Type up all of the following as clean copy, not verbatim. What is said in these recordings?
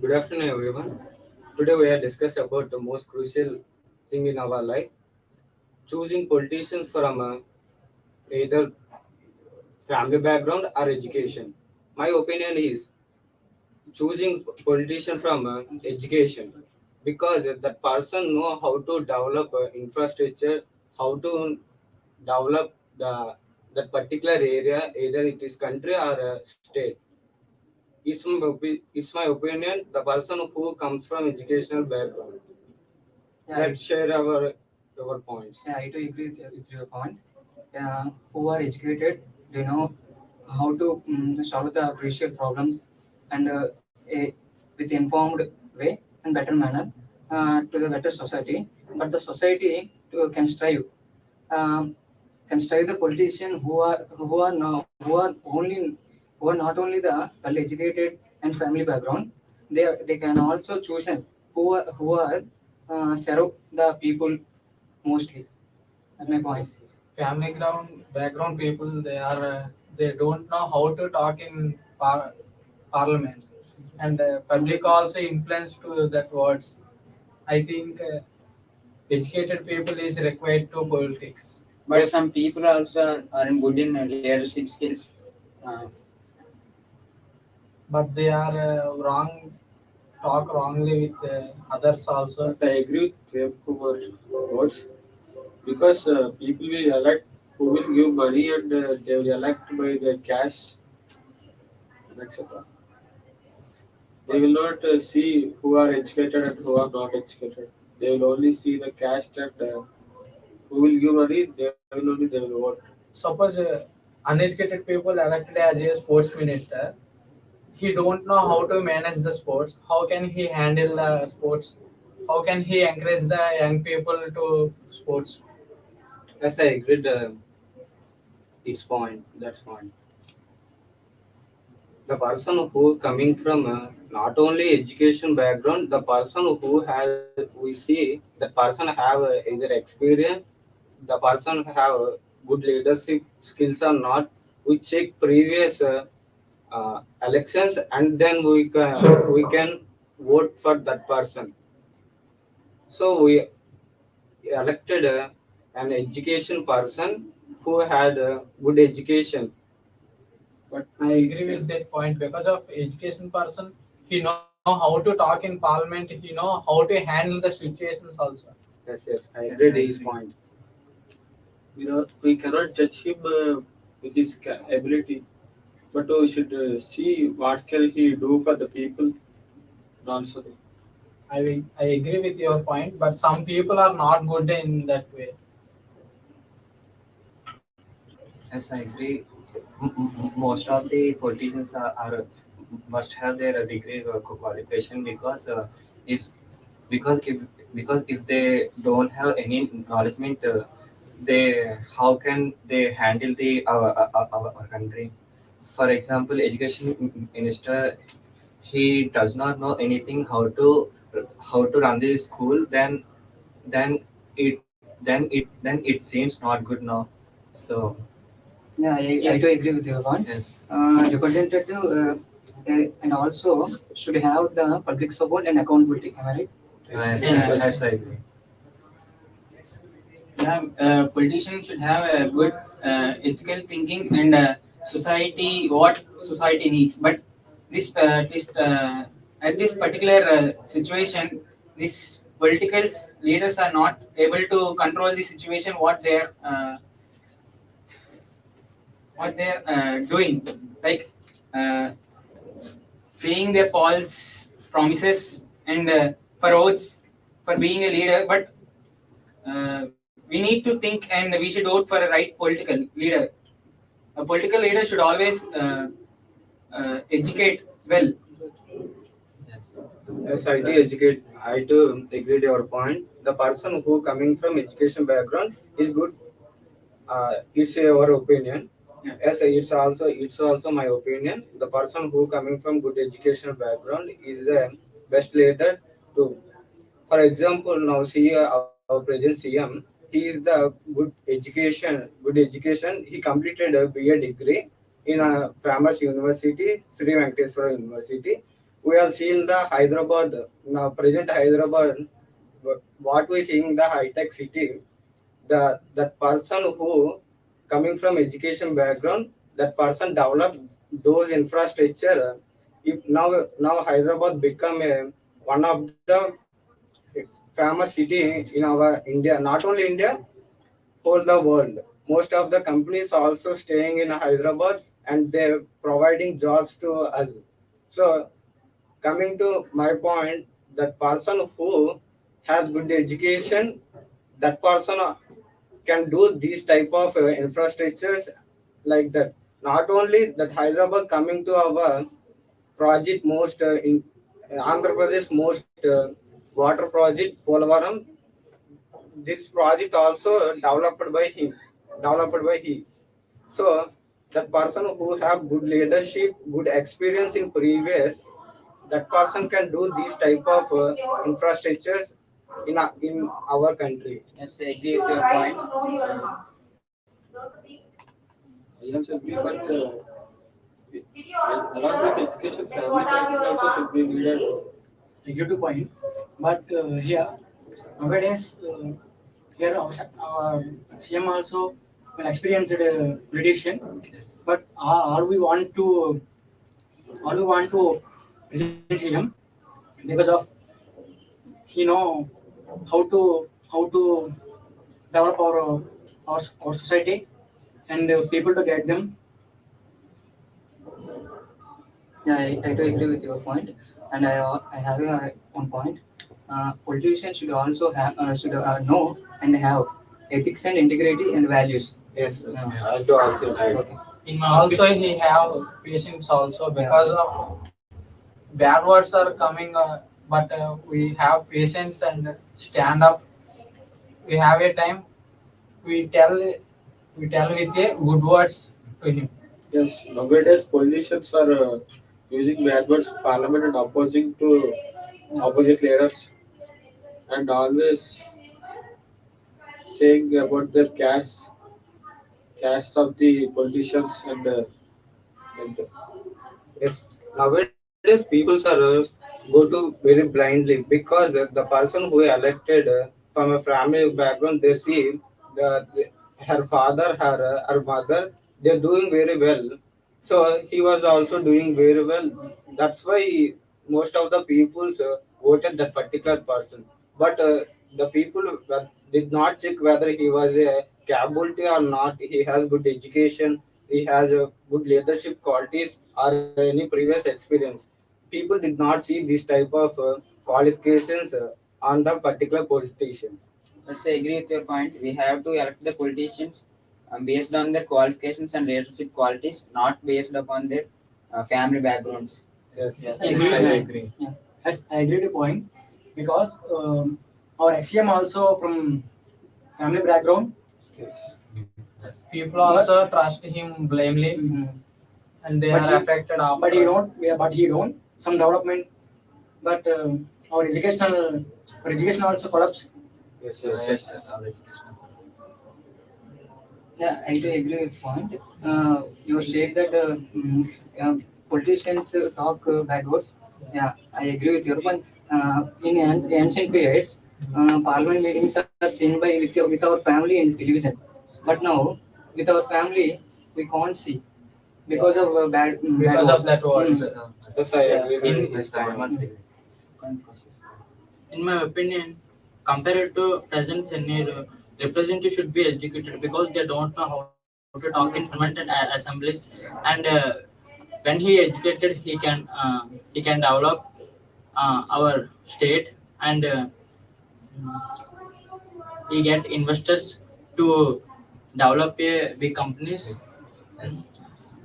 Good afternoon, everyone. Today we are discussing about the most crucial thing in our life: choosing politicians from either family background or education. My opinion is choosing politician from education because that person know how to develop infrastructure, how to develop that particular area, either it is country or state. It's my opinion. The person who comes from educational background. Yeah, Let's share our points. yeah, I do agree with your point. Who are educated, they know how to solve the crucial problems and with informed way and better manner to the better society. But the society um, can strive the politician who are not only the well educated and family background. They can also choose who are serve the people mostly. That's my point. Family ground background people, they don't know how to talk in parliament, and public also influence to that words. I think educated people is required to politics, But some people also aren't good in leadership skills. Uh, but they are wrong, talk wrongly with others also. But I agree with Prem Kumar's words because people will elect who will give money and they will elect by the cash and etc. They will not see who are educated and who are not educated. They will only see the caste and who will give money. They will vote. Suppose uneducated people elected as a sports minister, he don't know how to manage the sports. How can he handle the sports? How can he encourage the young people to sports? As I agreed, its point. That's point. The person who coming from not only education background, the person who has we see that person have either experience, the person have good leadership skills or not. We check previous elections and then we can vote for that person. So we elected an education person who had good education. But I agree with that point because of education person, he know how to talk in parliament. He know how to handle the situations also. Yes, I agree his point. We cannot judge him with his ability, but we should see what can he do for the people. Also, I agree with your point, but some people are not good in that way. Yes, I agree. Most of the politicians are must have their degree qualification if because if because if they don't have any knowledge, they how can they handle the our country? For example, education minister, he does not know anything how to run the school. Then it seems not good now. So Yeah, I do agree with your point. yes. Representative and also should have the public support and accountability. Am I right? Yes, I agree. yeah, politicians should have a good ethical thinking and society what society needs. But this at this particular situation, these political leaders are not able to control the situation. What they're doing, like uh, saying their false promises and for oaths for being a leader, but we need to think and we should vote for a right political leader. A political leader should always educate well. Yes. As I do educate, I do agree with your point. The person who coming from education background is good. It's your opinion. Yeah. Yes, it's also my opinion. The person who coming from good educational background is the best leader to. For example, now see our present CM. He is the good education. He completed a BA degree in a famous university, Sri Venkateswara University. we are seeing the Hyderabad, now present Hyderabad, what we seeing the high tech city, the that person who coming from education background, that person develop those infrastructure. If now Hyderabad become a one of the famous city in our India, not only India, whole the world. Most of the companies also staying in Hyderabad and they're providing jobs to us. So coming to my point, that person who has good education, that person can do these type of infrastructures like that. Not only that, Hyderabad coming to our project most in Andhra Pradesh most water project Polavaram. This project also developed by him. So that person who have good leadership, good experience in previous, that person can do these type of infrastructures in our country. Yes, I agree with your point. I also agree, but along with education, family background also should be needed. Agree to point, but here nowadays here our CM also an experienced politician, but all we want to present him because of he know how to develop our society and people to guide them. Yeah, I do agree with your point, and I have one point. Politicians should also have should know and have ethics and integrity and values. Yes, Yeah. I do also agree. Okay. In my also he have patience also because of bad words are coming, but we have patience and stand up. We have a time. We tell with a good words to him. Yes, nowadays politicians are using bad words in parliament and opposing to opposite leaders and always saying about their caste of the politicians and Yes, nowadays people are go to very blindly because the person who elected from a family background, they see her father, her mother, they're doing very well. So he was also doing very well. That's why most of the people voted that particular person. But the people did not check whether he was a capability or not. He has good education, he has good leadership qualities or any previous experience. People did not see this type of qualifications on the particular politicians. Yes, I agree with your point. We have to elect the politicians based on their qualifications and leadership qualities, not based upon their family backgrounds. Yes, Yes, I I agree. Yeah. Yes, I agree to point because our XCM also from family background. People also trust him blindly, and they But are he- affected after. But he don't some development. But our education also collapse. Yes. Yeah, I do agree with point. You said that politicians talk bad words. Yeah, I agree with your point. In ancient periods, parliament meetings are seen by with our family in television. But now, with our family, we can't see because of bad Because words. of that words. Yes, I Yeah. agree. In- with this point. In my opinion, compared to present scenario, representatives should be educated because they don't know how to talk in parliament and assemblies. And when he educated, he can develop our state, and he get investors to develop a big companies.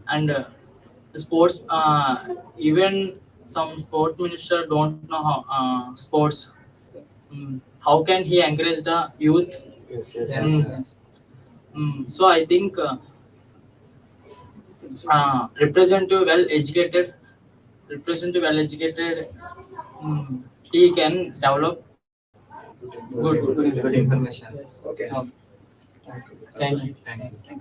And sports, even some sport minister don't know how sports. How can he encourage the youth? Yes. So I think representative well educated, he can develop Good information. Yes. Okay. thank you. Thank you.